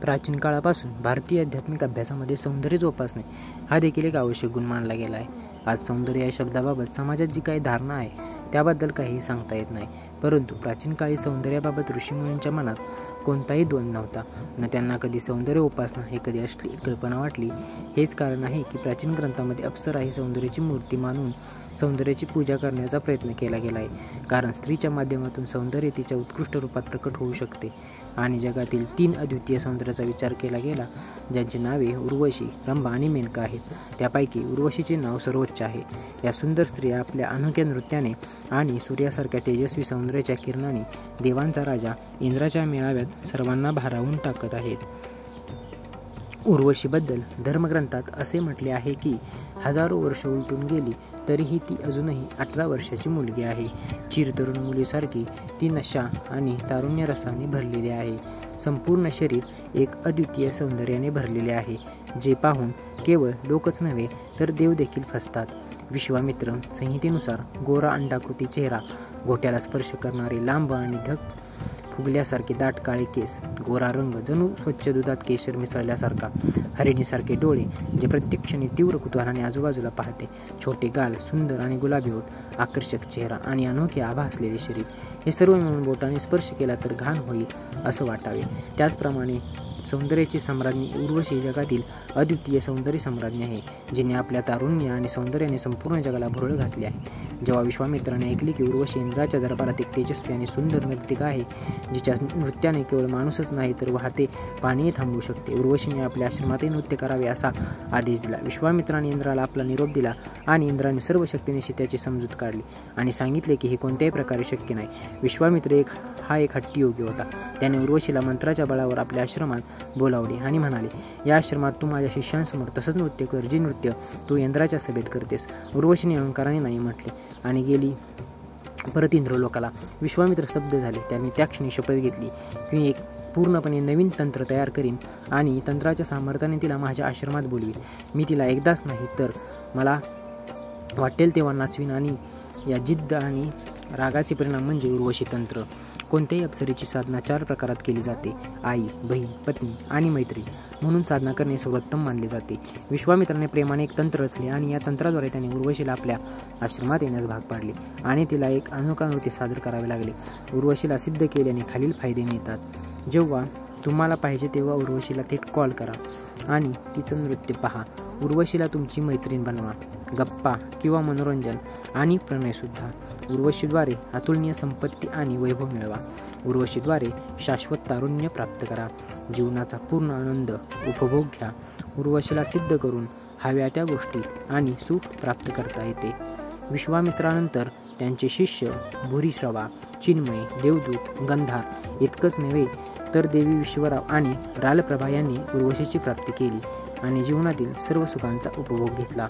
प्राचीन काळापासून भारतीय आध्यात्मिक अभ्यासामध्ये सौंदर्य जोपासणे हा देखील एक आवश्यक गुण मानला गेला आहे. आज सौंदर्य या शब्दाबाबत समाजात जी काही धारणा आहे त्याबद्दल काहीही सांगता येत नाही, परंतु प्राचीन काळी सौंदर्याबाबत ऋषीमुनींच्या मनात कोणताही द्वंद्व नव्हता. न त्यांना कधी सौंदर्य उपासना हे कधी अश्लील कल्पना वाटली. हेच कारण आहे की प्राचीन ग्रंथामध्ये अप्सरा ही सौंदर्याची मूर्ती मानून सौंदर्याची पूजा करण्याचा प्रयत्न केला गेला आहे. कारण स्त्रीच्या माध्यमातून सौंदर्य तिच्या उत्कृष्ट रूपात प्रकट होऊ शकते. आणि जगातील 3 अद्वितीय सौंदर्याचा विचार केला गेला, ज्यांची नावे उर्वशी, रंभा आणि मेनका आहेत. त्यापैकी उर्वशीचे नाव सर्वोच्च आहे. या सुंदर स्त्रिया आपल्या अनोख्या नृत्याने आणि सूर्यासारख्या तेजस्वी सौंदर्याच्या किरणाने देवांचा राजा इंद्राच्या मेळाव्यात सर्वांना भारावून टाकत आहेत. उर्वशीबद्दल धर्मग्रंथात असे म्हटले आहे की हजारो वर्ष उलटून गेली तरीही ती अजूनही 18 वर्षाची मुलगी आहे. चिरतरुण मुलीसारखी ती नशा आणि तारुण्य रसाने भरलेली आहे. संपूर्ण शरीर एक अद्वितीय सौंदर्याने भरलेले आहे, जे पाहून केवळ लोकच नव्हे तर देव देखील फसतात. विश्वामित्र संहितेनुसार गोरा अंडाकृती चेहरा, घोट्याला स्पर्श करणारे लांब आणि ढग फुगल्यासारखे दाट काळे केस, गोरा रंग जणू स्वच्छ दुधात केशर मिसळल्यासारखा, हरिणीसारखे डोळे जे प्रत्येक क्षणी तीव्र कुतूहलाने आजूबाजूला पाहते, छोटे गाल, सुंदर आणि गुलाबी ओठ, आकर्षक चेहरा आणि अनोखे आभा असलेले शरीर, हे सर्व मिळून बोटाने स्पर्श केला तर घाण होईल असं वाटावे. त्याचप्रमाणे सौंदर्याची सम्राज्ञी उर्वशी जगातील अद्वितीय सौंदर्य सम्राज्ञी आहे, जिने आपल्या तारुण्य आणि सौंदर्याने संपूर्ण जगाला भुरळ घातले आहे. जेव्हा विश्वामित्राने ऐकले की उर्वशी इंद्राच्या दरबारात एक तेजस्वी आणि सुंदर नर्तिका आहे, जिच्या नृत्याने केवळ माणूसच नाही तर वाहते पाणीही थांबवू शकते, उर्वशीने आपल्या आश्रमातही नृत्य करावे असा आदेश दिला. विश्वामित्राने इंद्राला आपला निरोप दिला आणि इंद्राने सर्व शक्तीनिशी त्याची समजूत काढली आणि सांगितले की हे कोणत्याही प्रकारे शक्य नाही. विश्वामित्र हा एक हट्टी योगी होता. त्याने उर्वशीला मंत्राच्या बळावर आपल्या आश्रमात बोलावले आणि म्हणाले, या आश्रमात तू माझ्या शिष्यांसमोर तसंच नृत्य कर जे नृत्य तू इंद्राच्या सभेत करतेस. उर्वशीने अहंकाराने नाही म्हटले आणि गेली परत इंद्रलोकाला. विश्वामित्र स्तब्ध झाले. त्यांनी त्या क्षणी शपथ घेतली, मी एक पूर्णपणे नवीन तंत्र तयार करीन आणि तंत्राच्या सामर्थ्याने तिला माझ्या आश्रमात बोलवीन. मी तिला एकदाच नाही तर मला वाटेल तेव्हा नाचवीन. आणि या जिद्द आणि रागाचे परिणाम म्हणजे उर्वशी तंत्र. कोणत्याही अप्सरेची साधना 4 प्रकारात केली जाते: आई, बहीण, पत्नी आणि मैत्रीण म्हणून साधना करणे सर्वोत्तम मानले जाते. विश्वामित्राने प्रेमाने एक तंत्र रचले आणि या तंत्राद्वारे त्याने उर्वशीला आपल्या आश्रमात येण्यास भाग पाडले आणि तिला एक अनोखा नृत्य सादर करावे लागले. उर्वशीला सिद्ध केल्याने खालील फायदे मिळतात. जेव्हा तुम्हाला पाहिजे तेव्हा उर्वशीला थेट कॉल करा आणि तिचं नृत्य पहा. उर्वशीला तुमची मैत्रीण बनवा. गप्पा किंवा मनोरंजन आणि प्रणयसुद्धा. उर्वशीद्वारे अतुलनीय संपत्ती आणि वैभव मिळवा. उर्वशीद्वारे शाश्वत तारुण्य प्राप्त करा. जीवनाचा पूर्ण आनंद उपभोग घ्या. उर्वशीला सिद्ध करून हव्या त्या गोष्टी आणि सुख प्राप्त करता येते. विश्वामित्रानंतर त्यांचे शिष्य भूरिश्रवा, चिन्मय, देवदूत, गंधार इतकंच नव्हे तर देवी विश्वराव आणि रालप्रभा यांनी उर्वशीची प्राप्ती केली आणि जीवनातील सर्व सुखांचा उपभोग घेतला.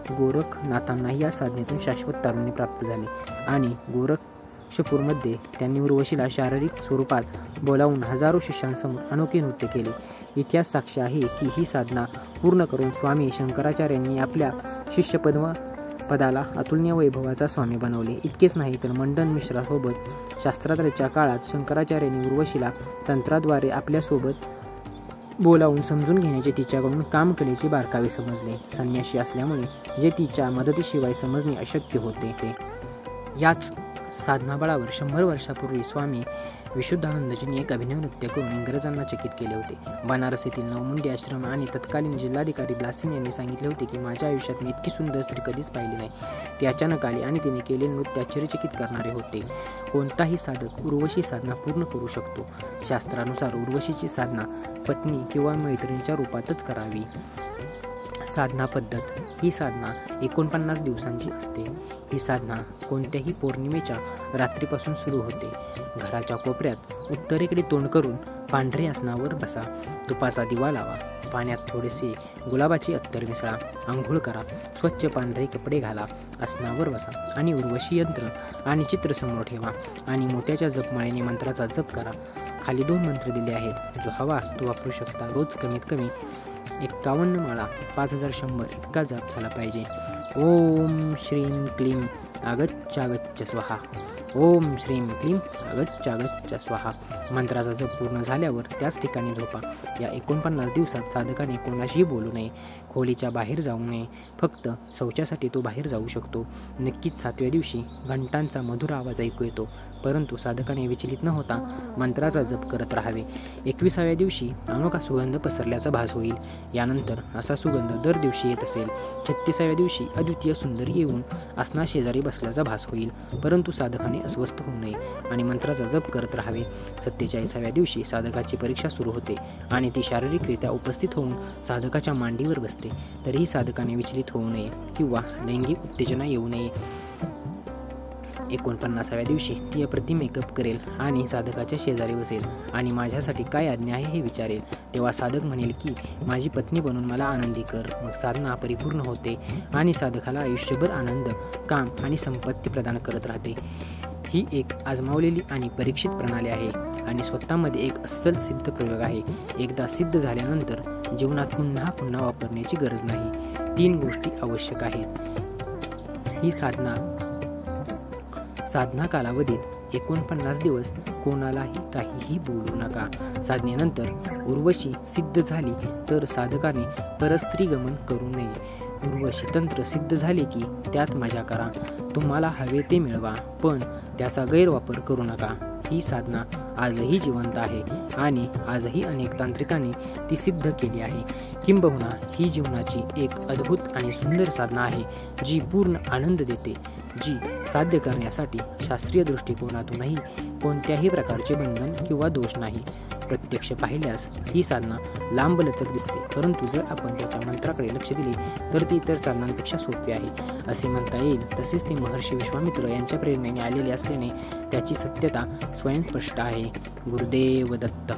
गोरखनाथांनाही या साधनेतून शाश्वत तारुण्य प्राप्त झाले आणि गोरक्षपूरमध्ये त्यांनी उर्वशीला शारीरिक स्वरूपात बोलावून हजारो शिष्यांसमोर अनोखे नृत्य केले. इतिहास साक्षी आहे की ही साधना पूर्ण करून स्वामी शंकराचार्यांनी आपल्या शिष्यपदाला अतुलनीय वैभवाचा स्वामी बनवले. इतकेच नाही तर मंडन मिश्रासोबत शास्त्रार्थाच्या काळात शंकराचार्यांनी उर्वशीला तंत्राद्वारे आपल्यासोबत बोलावून समजून घेण्याचे तिच्याकडून काम केल्याचे बारकावे समजले. संन्याशी असल्यामुळे जे तिच्या मदतीशिवाय समजणे अशक्य होते. याच साधनाबळावर 100 वर्षापूर्वी स्वामी विशुद्धानंदजींनी एक अभिनव नृत्य करून इंग्रजांना चकित केले होते. बनारस येथील नवमुंडी आश्रम आणि तत्कालीन जिल्हाधिकारी ब्लासिम यांनी सांगितले होते की माझ्या आयुष्यात मी इतकी सुंदर स्त्री कधीच पाहिली नाही. ती अचानक आली आणि तिने केलेले नृत्य आश्चर्यचकित करणारे होते. कोणताही साधक उर्वशी साधना पूर्ण करू शकतो. शास्त्रानुसार उर्वशीची साधना पत्नी किंवा मैत्रिणीच्या रूपातच करावी. साधना पद्धत. ही साधना 49 दिवसांची असते. ही साधना कोणत्याही पौर्णिमेच्या रात्रीपासून सुरू होते. घराच्या कोपऱ्यात उत्तरेकडे तोंड करून पांढरे आसनावर बसा. तुपाचा दिवा लावा. पाण्यात थोडेसे गुलाबाचे अत्तर मिसळा. आंघोळ करा. स्वच्छ पांढरे कपडे घाला. आसनावर बसा आणि उर्वशी यंत्र आणि चित्र समोर ठेवा आणि मोत्याच्या जपमाळेने मंत्राचा जप करा. खाली 2 मंत्र दिले आहेत. जो हवा तो वापरू शकता. रोज कमीत कमी 51 माळा 5100 इतका जाप झाला पाहिजे. ओम श्रीं क्लीं आगच्चागच्च स्वाहा. ओम श्रीं क्लीं अगच्चा स्वाहा मंत्राचा जप पूर्ण झाल्यावर त्याच ठिकाणी झोपा. या 49 दिवसात साधकाने कोणाशीही बोलू नये, खोलीच्या बाहेर जाऊ नये. फक्त शौचासाठी तो बाहेर जाऊ शकतो. नक्कीच 7व्या दिवशी घंटांचा मधुर आवाज ऐकू येतो, परंतु साधकाने विचलित न होता मंत्राचा जप करत राहावे. 21व्या दिवशी अनोखा सुगंध पसरल्याचा भास होईल. यानंतर असा सुगंध दर दिवशी येत असेल. 36व्या दिवशी अद्वितीय सुंदरी येऊन आसना शेजारी बसल्याचा भास होईल, परंतु साधकाने अस्वस्थ होऊ नये आणि मंत्राचा जप करत राहावे. 47व्या दिवशी साधकाची परीक्षा सुरू होते आणि ती शारीरिकरित्या उपस्थित होऊन साधकाच्या मांडीवर बसते. तरीही साधकाने विचलित होऊ नये किंवा लैंगिक उत्तेजना येऊ नये. 49व्या दिवशी ती अप्रतिम मेकअप करेल आणि साधकाच्या शेजारी बसेल आणि माझ्यासाठी काय आज्ञा आहे हे विचारेल. तेव्हा साधक म्हणेल की माझी पत्नी बनून मला आनंदी कर. मग साधना परिपूर्ण होते आणि साधकाला आयुष्यभर आनंद, काम आणि संपत्ती प्रदान करत राहते. ही एक आजमावलेली आणि परीक्षित प्रणाली आहे आणि स्वतःमध्ये एक अस्सल सिद्ध प्रयोग आहे. एकदा सिद्ध झाल्यानंतर जीवनात पुन्हा पुन्हा वापरण्याची गरज नाही. 3 गोष्टी आवश्यक आहेत. ही साधना कालावधीत 49 दिवस कोणालाही काहीही बोलू नका. साधनेनंतर उर्वशी सिद्ध झाली तर साधकाने परस्त्रीगमन करू नये. उर्वशी तंत्र सिद्ध झाले की त्यात मजा करा. तुम्हाला हवे ते मिळवा, पण त्याचा गैरवापर करू नका. ही साधना आजही जिवंत आहे आणि आजही अनेक तांत्रिकांनी ती सिद्ध केली आहे. किंबहुना ही जीवनाची एक अद्भुत आणि सुंदर साधना आहे जी पूर्ण आनंद देते, जी साध्य करण्यासाठी शास्त्रीय दृष्टिकोनातूनही कोणत्याही प्रकारचे बंधन किंवा दोष नाही. प्रत्यक्ष पाहिल्यास ही साधना लांबलचक दिसते, परंतु जर आपण त्याच्या मंत्राकडे लक्ष दिले तर ती इतर साधनांपेक्षा सोपी आहे असे म्हणता येईल. तसेच ते महर्षी विश्वामित्र यांच्या प्रेरणेने आलेले असल्याने त्याची सत्यता स्वयंस्पष्ट आहे. गुरुदेव दत्त.